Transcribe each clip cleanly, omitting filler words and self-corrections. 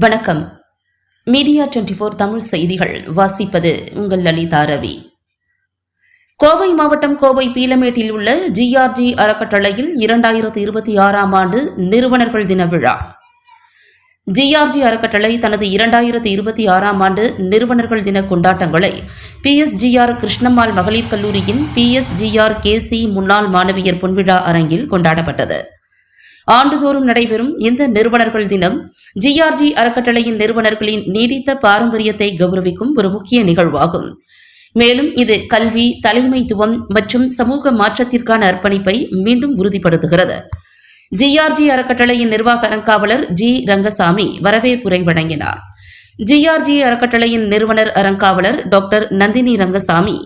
வணக்கம். மீடியா 24 தமிழ் செய்திகள் வாசிப்பது உங்கள் லலிதா ரவி. கோவை மாவட்டம் கோவை பீலமேட்டில் உள்ள ஜிஆர்ஜி அறக்கட்டளையில் 2026ஆம் ஆண்டு நிறுவனர்கள் தின விழா. ஜிஆர்ஜி அறக்கட்டளை தனது 2026ஆம் ஆண்டு நிறுவனர்கள் தின கொண்டாட்டங்களை PSGR கிருஷ்ணம்மாள் மகளிர் கல்லூரியின் PSGR KC முன்னாள் மாணவியர் பொன்விழா அரங்கில் கொண்டாடப்பட்டது. ஆண்டுதோறும் நடைபெறும் இந்த நிறுவனர்கள் தினம் ஜிஆர்ஜி அறக்கட்டளையின் நிறுவனர்களின் நீடித்த பாரம்பரியத்தை கௌரவிக்கும் ஒரு முக்கிய நிகழ்வாகும். மேலும் இது கல்வி, தலைமைத்துவம் மற்றும் சமூக மாற்றத்திற்கான அர்ப்பணிப்பை மீண்டும் உறுதிப்படுத்துகிறது. ஜிஆர்ஜி அறக்கட்டளையின் நிர்வாக அறங்காவலர் G. ரங்கசாமி வரவேற்புரை வழங்கினார். ஜிஆர்ஜி அறக்கட்டளையின் நிறுவனர் அறங்காவலர் டாக்டர் நந்தினி ரங்கசாமி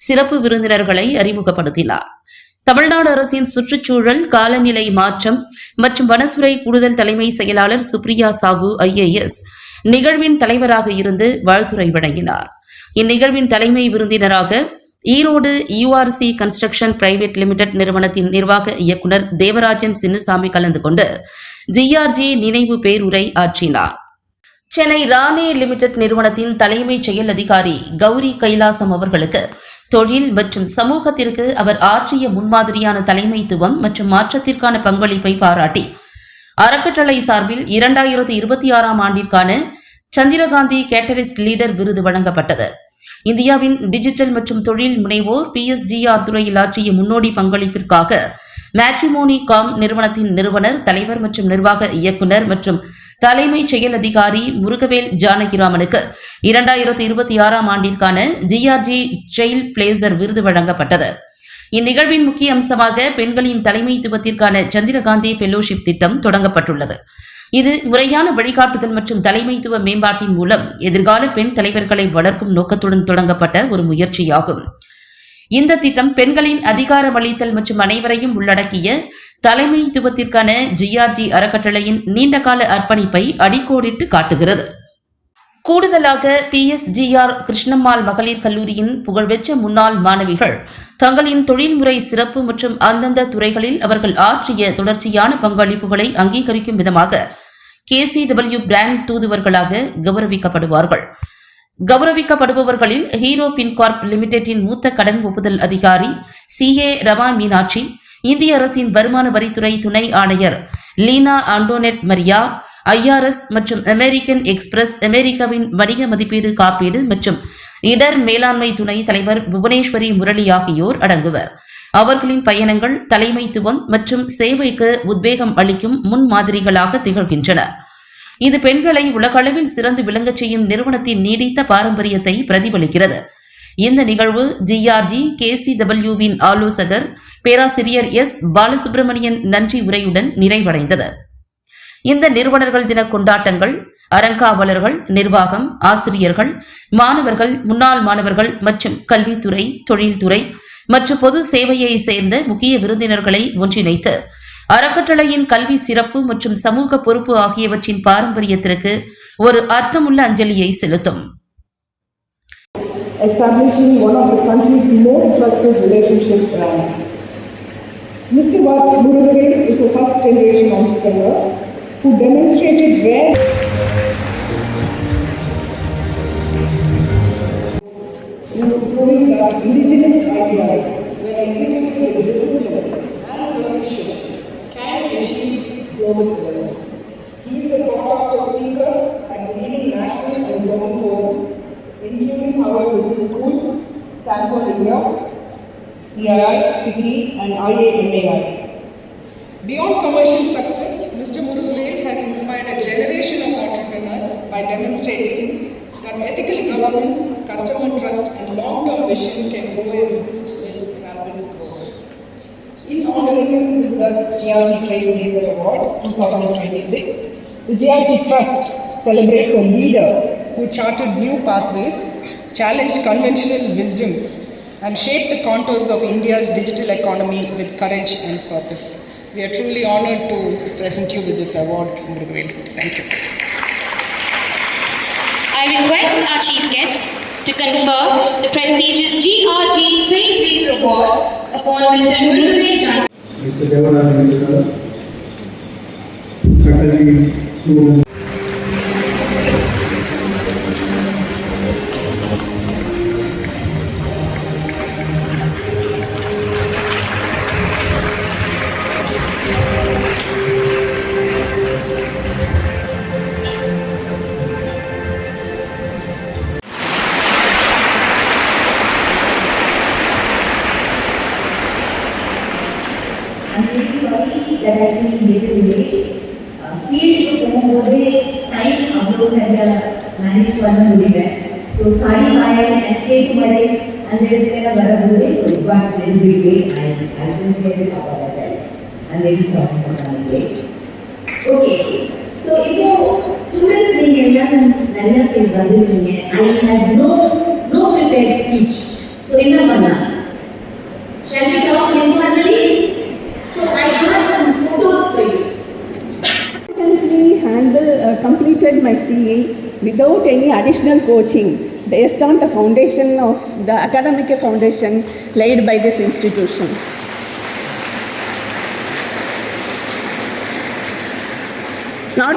சிறப்பு விருந்தினர்களை அறிமுகப்படுத்தினார். தமிழ்நாடு அரசின் சுற்றுச்சூழல், காலநிலை மாற்றம் மற்றும் வனத்துறை கூடுதல் தலைமை செயலாளர் சுப்ரியா சாகு IAS நிகழ்வின் தலைவராக இருந்து வாழ்த்துரை வழங்கினார். இந்நிகழ்வின் தலைமை விருந்தினராக Erode URC construction private limited நிறுவனத்தின் நிர்வாக இயக்குநர் தேவராஜன் சின்னசாமி கலந்து கொண்டு ஜிஆர்ஜி நினைவு பேருரை ஆற்றினார். சென்னை ராணே லிமிடெட் நிறுவனத்தின் தலைமை செயல் அதிகாரி கௌரி கைலாசம் அவர்களுக்கு தொழில் மற்றும் சமூகத்திற்கு அவர் ஆற்றிய முன்மாதிரியான தலைமைத்துவம் மற்றும் மாற்றத்திற்கான பங்களிப்பை பாராட்டி அறக்கட்டளை சார்பில் 2026ஆம் ஆண்டிற்கான சந்திரகாந்தி கேட்டலிஸ்ட் லீடர் விருது வழங்கப்பட்டது. இந்தியாவின் டிஜிட்டல் மற்றும் தொழில் முனைவோர் PSGR துறையில் ஆற்றிய முன்னோடி பங்களிப்பிற்காக மேட்ரிமோனி.com நிறுவனத்தின் நிறுவனர், தலைவர் மற்றும் நிர்வாக இயக்குநர் மற்றும் தலைமை செயல் அதிகாரி முருகவேல் ஜானகிராமனுக்கு 2026ஆம் ஆண்டிற்கான ஜிஆர்ஜி ட்ரெயில் பிளேசர் விருது வழங்கப்பட்டது. இந்நிகழ்வின் முக்கிய அம்சமாக பெண்களின் தலைமைத்துவத்திற்கான சந்திரகாந்தி ஃபெலோஷிப் திட்டம் தொடங்கப்பட்டுள்ளது. இது முறையான வழிகாட்டுதல் மற்றும் தலைமைத்துவ மேம்பாட்டின் மூலம் எதிர்கால பெண் தலைவர்களை வளர்க்கும் நோக்கத்துடன் தொடங்கப்பட்ட ஒரு முயற்சியாகும். இந்த திட்டம் பெண்களின் அதிகாரமளித்தல் மற்றும் அனைவரையும் உள்ளடக்கிய தலைமைத்துவத்திற்கான ஜிஆர்ஜி அறக்கட்டளையின் நீண்டகால அர்ப்பணிப்பை அடிக்கோடிட்டு காட்டுகிறது. கூடுதலாக PSGR கிருஷ்ணம்மாள் மகளிர் கல்லூரியின் புகழ்பெற்ற முன்னாள் மாணவிகள் தங்களின் தொழில்முறை சிறப்பு மற்றும் அந்தந்த துறைகளில் அவர்கள் ஆற்றிய தொடர்ச்சியான பங்களிப்புகளை அங்கீகரிக்கும் விதமாக KCW பிராண்ட் தூதுவர்களாக கௌரவிக்கப்படுவார்கள். கௌரவிக்கப்படுபவர்களில் ஹீரோ ஃபின்கார்ப் லிமிடெட்டின் மூத்த கடன் ஒப்புதல் அதிகாரி CA ரமா மீனாட்சி, இந்திய அரசின் வருமான வரித்துறை துணை ஆணையர் லீனா ஆண்டோனெட் மரியா, IRS மற்றும் அமெரிக்கன் எக்ஸ்பிரஸ் அமெரிக்காவின் வணிக மதிப்பீடு, காப்பீடு மற்றும் இடர் மேலாண்மை துணை தலைவர் புவனேஸ்வரி முரளி ஆகியோர் அடங்குவர். அவர்களின் பயணங்கள் தலைமைத்துவம் மற்றும் சேவைக்கு உத்வேகம் அளிக்கும் முன்மாதிரிகளாக திகழ்கின்றன. இது பெண்களை உலகளவில் சிறந்து விளங்கச் செய்யும் நிறுவனத்தின் நீடித்த பாரம்பரியத்தை பிரதிபலிக்கிறது. இந்த நிகழ்வு ஜிஆர்ஜி KCWவின் ஆலோசகர் பேராசிரியர் S. பாலசுப்ரமணியன் நன்றி உரையுடன் நிறைவடைந்தது. இந்த நிறுவனர்கள் தின கொண்டாட்டங்கள் அறங்காவலர்கள், நிர்வாகம், ஆசிரியர்கள், மாணவர்கள், முன்னாள் மாணவர்கள் மற்றும் கல்வித்துறை, தொழில்துறை மற்றும் பொது சேவையை சேர்ந்த முக்கிய விருந்தினர்களை ஒன்றிணைத்து அறக்கட்டளையின் கல்வி சிறப்பு மற்றும் சமூக பொறுப்பு ஆகியவற்றின் பாரம்பரியத்திற்கு ஒரு அர்த்தமுள்ள அஞ்சலியை செலுத்தும். Establishing one of the country's most trusted relationship brands. Mr. Murugavel is a first generation entrepreneur who demonstrated rare in proving that indigenous ideas, when executed with discipline and coordination, can achieve global goals. He is a sought-after speaker at leading national and global forums, including Harvard Business School, Stanford India, CII, FICCI and IAMAI. Beyond commercial success, Mr. Murugavel has inspired a generation of entrepreneurs by demonstrating that ethical governance, customer trust and long-term vision can coexist with rapid growth. In honoring him with the GRG Trailblazer Award 2026, the GRG Trust celebrates a leader who charted new pathways, challenged conventional wisdom, and shaped the contours of India's digital economy with courage and purpose. We are truly honored to present you with this award, Murugavel. Thank you. I request our chief guest to confer the prestigious GRG Trailblazer Award upon Mr. Murugavel. Mr. Devarajan, faculty, students. I'm really sorry that I came little late. ஃபீல்டுக்கு போகும்போதே time அவ்வளோ சரியாக manage பண்ண முடியல. So sorry மாயை and safe மழை அந்த இடத்துல வரும்போதே ஒரு பாட் ரெண்டு ஐ sincerely apologise. I'm very sorry for coming late. Okay. So இப்போ ஸ்டூடெண்ட்ஸ் நீங்கள் எல்லாம் நிறைய பேர் வந்துருக்கீங்க. I had no prepared speech. So என்ன பண்ணலாம்? Shall we talk informally? So I got some photos for you. Completed my CA without any additional coaching based on the foundation of the academic foundation laid by this institution. Not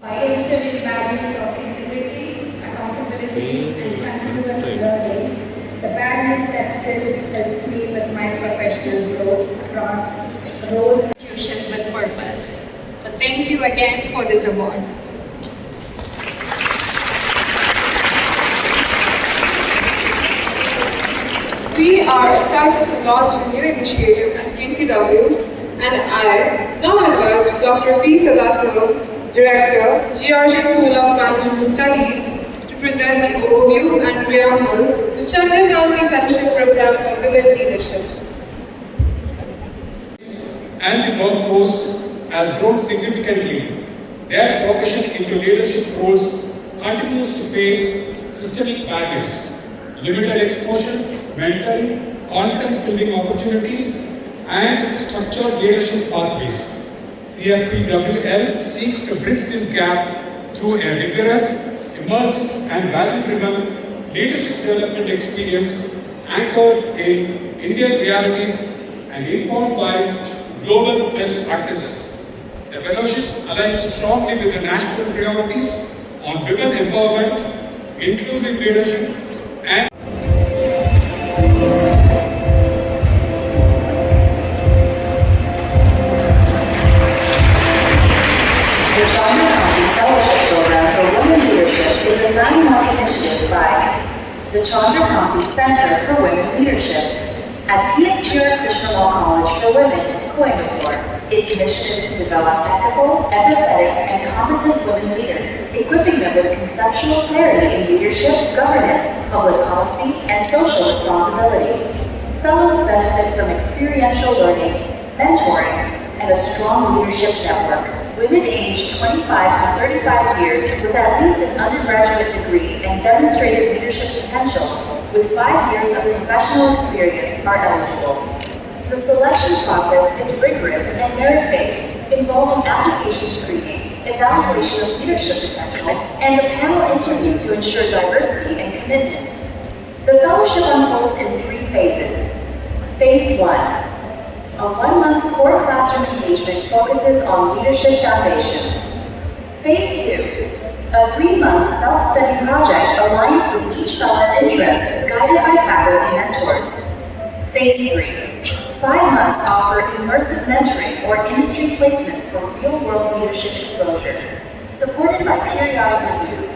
by instilling values of integrity, accountability, and continuous learning, the values that still helps me with my professional growth across roles, institution with purpose. So thank you again for this award. We are excited to launch a new initiative at KCW, and I now invite Dr. P. Sadasivam, Director, GRG School of Management Studies, to present the overview and preamble to Chandrakanta Fellowship Program for Women Leadership. And the workforce has grown significantly. Their progression into leadership roles continues to face systemic barriers, limited exposure, mentoring, confidence-building opportunities, and structured leadership pathways. CFPWL seeks to bridge this gap through a rigorous, immersive, and value-driven leadership development experience anchored in Indian realities and informed by global best practices. The fellowship aligns strongly with the national priorities on women empowerment, inclusive leadership, and The Chandrakanta Fellowship Program for Women Leadership is a 9-month initiative by the Chandrakanta Center for Women Leadership at PSGR Krishnamurti College for Women, Coimbatore. Its mission is to develop ethical, empathetic, and competent women leaders, equipping them with conceptual clarity in leadership, governance, public policy, and social responsibility. Fellows benefit from experiential learning, mentoring, and a strong leadership network. Women aged 25 to 35 years with at least an undergraduate degree and demonstrated leadership potential with 5 years of professional experience are eligible. The selection process is rigorous and merit-based, involving application screening, evaluation of leadership potential, and a panel interview to ensure diversity and commitment. The fellowship unfolds in 3 phases. Phase 1. A 1-month core classroom engagement focuses on leadership foundations. Phase 2. A 3-month self-study project aligns with each fellow's interests, guided by faculty mentors. Phase 3. 5 months offer immersive mentoring or industry placements for real-world leadership exposure, supported by periodic reviews.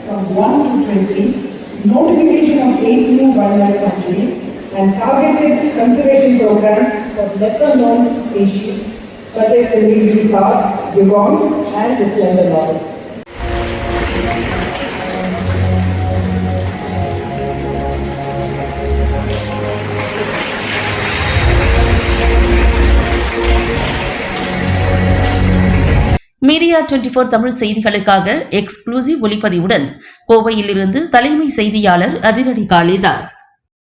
From 1 to 20, notification of 8 new wildlife sanctuaries and targeted conservation programs for lesser known species such as the Nilgiri carp, dugong, and the slender loris. Media 24 Tamil செய்திகளுக்காக exclusive ஒளிப்பதிவுடன் கோவையிலிருந்து தலைமை செய்தியாளர் அதிரடி காளிதாஸ்.